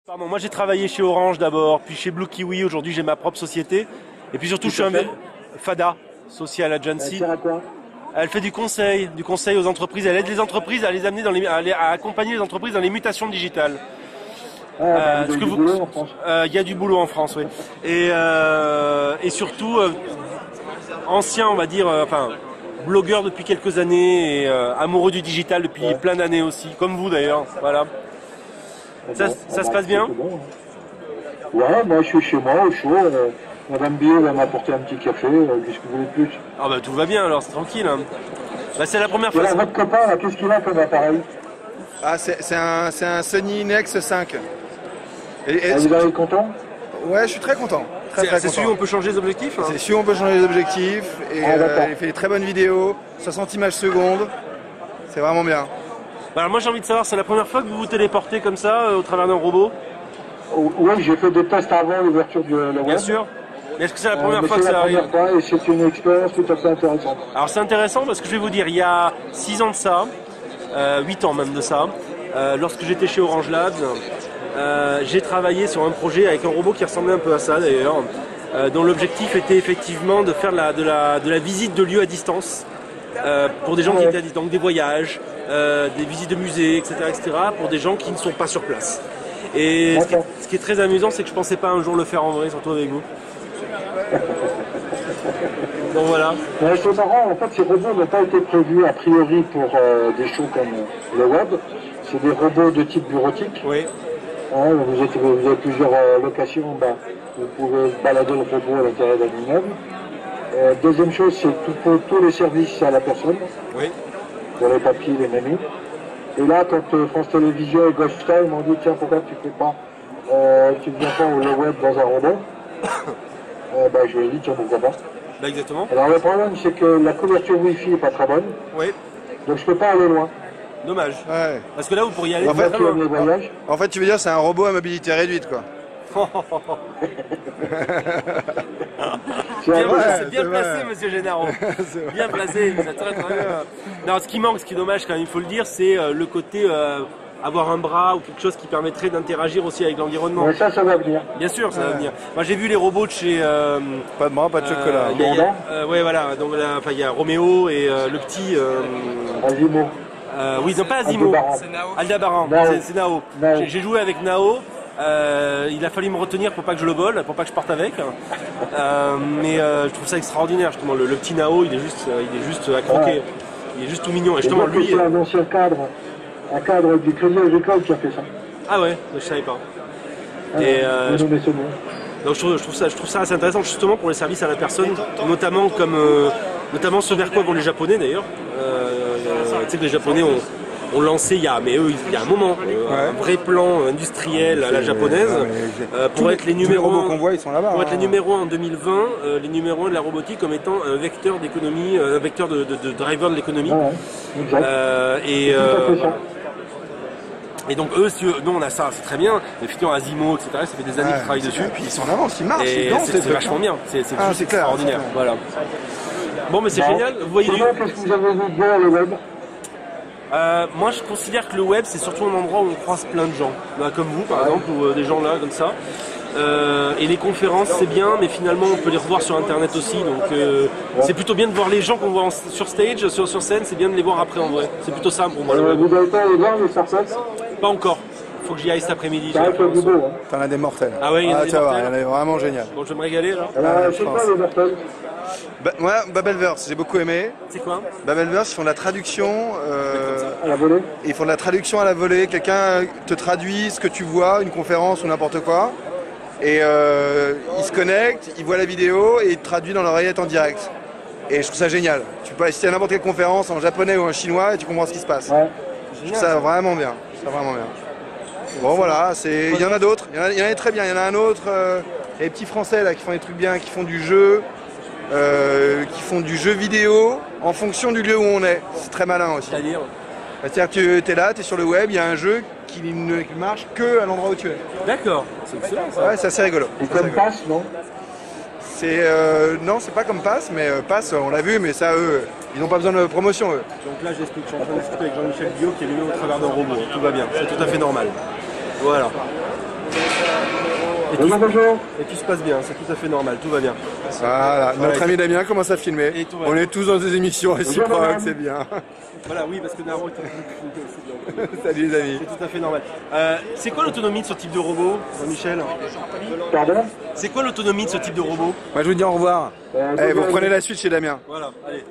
Pardon, moi j'ai travaillé chez Orange d'abord, puis chez Blue Kiwi, aujourd'hui j'ai ma propre société. Et puis surtout je suis un FADA, Social Agency. Elle sert à quoi? Elle fait du conseil aux entreprises, elle aide les entreprises à les amener à accompagner les entreprises dans les mutations digitales. Il y a du boulot en France. Il y a du boulot en France, oui. Et surtout, ancien, on va dire, blogueur depuis quelques années et amoureux du digital depuis plein d'années aussi, comme vous d'ailleurs. Voilà. Ça se passe bien? Bon, hein. Ouais, moi je suis chez moi au chaud. Madame Bill va m'apporter un petit café. Qu'est-ce que vous voulez de plus? Ah bah tout va bien alors, c'est tranquille. Hein. Bah, c'est la première fois. Voilà, votre copain, là, qu'est-ce qu'il a comme appareil? Ah, c'est un Sony Nex 5. Vous avez content? Ouais, je suis très content. C'est celui où on peut changer les objectifs hein. C'est celui où on peut changer les objectifs. Et il fait des très bonnes vidéos, 60 images secondes. C'est vraiment bien. Bah alors moi j'ai envie de savoir, c'est la première fois que vous vous téléportez comme ça au travers d'un robot? Oui, j'ai fait des tests avant l'ouverture du web. Bien sûr. Mais est-ce que c'est la première fois que ça arrive? C'est la première fois et c'est une expérience tout à fait intéressante. Alors c'est intéressant parce que je vais vous dire, il y a 6 ans de ça, 8 ans même de ça, lorsque j'étais chez Orange Labs, j'ai travaillé sur un projet avec un robot qui ressemblait un peu à ça d'ailleurs, dont l'objectif était effectivement de faire de la visite de lieux à distance pour des gens qui étaient à distance, donc des voyages, des visites de musées, etc., pour des gens qui ne sont pas sur place. Et ce qui est très amusant, c'est que je pensais pas un jour le faire en vrai, surtout avec vous. Donc voilà. C'est marrant, en fait ces robots n'ont pas été prévus a priori pour des shows comme le web. C'est des robots de type bureautique. Oui. Hein, vous avez plusieurs locations, vous pouvez balader le robot à l'intérieur d'un immeuble. Deuxième chose, c'est pour tous les services à la personne. Oui. Pour les papiers, les menus. Et là, quand France Télévisions et Ghost Time m'ont dit tiens, pourquoi tu fais pas, tu ne viens pas le web dans un robot? Je lui ai dit tiens, pourquoi pas. Bah exactement. Alors le problème, c'est que la couverture Wi-Fi n'est pas très bonne. Oui. Donc je peux pas aller loin. Dommage. Ouais. Parce que là, vous pourriez aller. En fait, tu veux dire c'est un robot à mobilité réduite, quoi. C'est bien placé, monsieur Génaro. Bien placé. Non, ce qui manque, ce qui est dommage quand même, il faut le dire, c'est le côté avoir un bras ou quelque chose qui permettrait d'interagir aussi avec l'environnement. Mais ça va venir. Bien sûr, ça va venir. Moi, j'ai vu les robots de chez. Pas de bras, pas de chocolat. Ouais, voilà. Donc il y a Roméo et le petit. Azimo. Oui, non, pas Azimo. Aldebaran. C'est Nao. J'ai joué avec Nao. Il a fallu me retenir pour pas que je le vole, pour pas que je parte avec. Mais je trouve ça extraordinaire justement. Le petit Nao, il est juste à croquer. Ouais. Il est juste tout mignon. Et justement lui. C'est un ancien cadre, un cadre du Crédit Agricole qui a fait ça. Ah ouais, je savais pas. Donc je trouve ça assez intéressant justement pour les services à la personne, notamment ce vers quoi vont les Japonais d'ailleurs. Tu sais que les Japonais ont lancé il y a un moment un vrai plan industriel à la japonaise pour être les numéros 1 qu'on voit, ils sont là-bas. Pour être les numéros 1 en 2020, les numéros 1 de la robotique comme étant un vecteur d'économie, un vecteur de driver de l'économie. Et donc eux, nous on a ça, c'est très bien. Mais effectivement, Azimo, etc., ça fait des années qu'ils travaillent dessus. Et puis ils sont en avance, ils marchent, c'est vachement bien. C'est juste extraordinaire. Voilà. Bon, mais c'est génial. Vous voyez qu'est-ce que vous avez vu bien le web? Moi je considère que le web c'est surtout un endroit où on croise plein de gens, comme vous par exemple, ou des gens là comme ça. Et les conférences c'est bien, mais finalement on peut les revoir sur internet aussi, donc c'est plutôt bien de voir les gens qu'on voit sur stage, sur scène, c'est bien de les voir après en vrai. C'est plutôt ça pour moi le web. Vous n'avez pas allé voir les startups? Pas encore. Faut que j'y aille cet après-midi. T'en as des mortels. Ah ouais, il y en a des mortels. Elle est vraiment génial. Bon, je vais me régaler là. C'est quoi les mortels? Moi, Babelverse, j'ai beaucoup aimé. C'est quoi? Babelverse, ils font de la traduction à la volée. Ils font de la traduction à la volée. Quelqu'un te traduit ce que tu vois, une conférence ou n'importe quoi. Et il se connecte, il voit la vidéo et il te traduit dans l'oreillette en direct. Et je trouve ça génial. Tu peux assister à n'importe quelle conférence en japonais ou en chinois et tu comprends ce qui se passe. Ouais. Je trouve ça vraiment bien. Bon voilà, il y en a d'autres. Il y en a très bien. Il y en a un autre. Les petits Français là qui font des trucs bien, qui font du jeu. Qui font du jeu vidéo en fonction du lieu où on est. C'est très malin aussi. C'est-à-dire que tu es là, tu es sur le web, il y a un jeu qui ne marche que à l'endroit où tu es. D'accord, c'est excellent ça. Ouais, c'est assez rigolo. Et comme Pass, non? Non, c'est pas comme Pass, mais Pass, on l'a vu, mais ça, eux, ils n'ont pas besoin de promotion, eux. Donc là, j'explique, je suis en train de discuter avec Jean-Michel Guillot qui est venu au travers d'un robot. Tout va bien, c'est tout à fait normal. Voilà. Et tout se passe bien, c'est tout à fait normal, tout va bien. Voilà, notre ami Damien commence à filmer. On est tous dans des émissions réciproques, c'est bien. Voilà, oui, parce que Naro est Salut les amis. c'est tout à fait normal. C'est quoi l'autonomie de ce type de robot, Jean-Michel? Pardon? C'est quoi l'autonomie de ce type de robot? Moi je vous dis au revoir. Vous prenez la suite chez Damien. Voilà, allez.